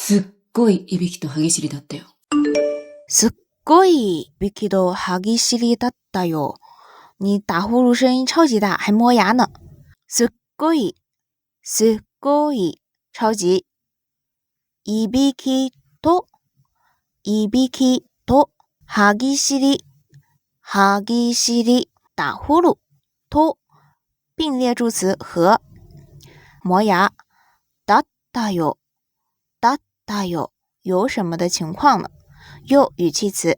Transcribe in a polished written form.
すっごいいびきと歯ぎしりだったよ。すっごいいびきと歯ぎしりだったよ。你打呼噜声音超级大，还磨牙呢。すっごい、すっごい、超级。いびきと、いびきと、歯ぎしり、歯ぎしり、打呼噜と、并列助词和磨牙。だったよ、だったよ，有什么的情况呢？又语气词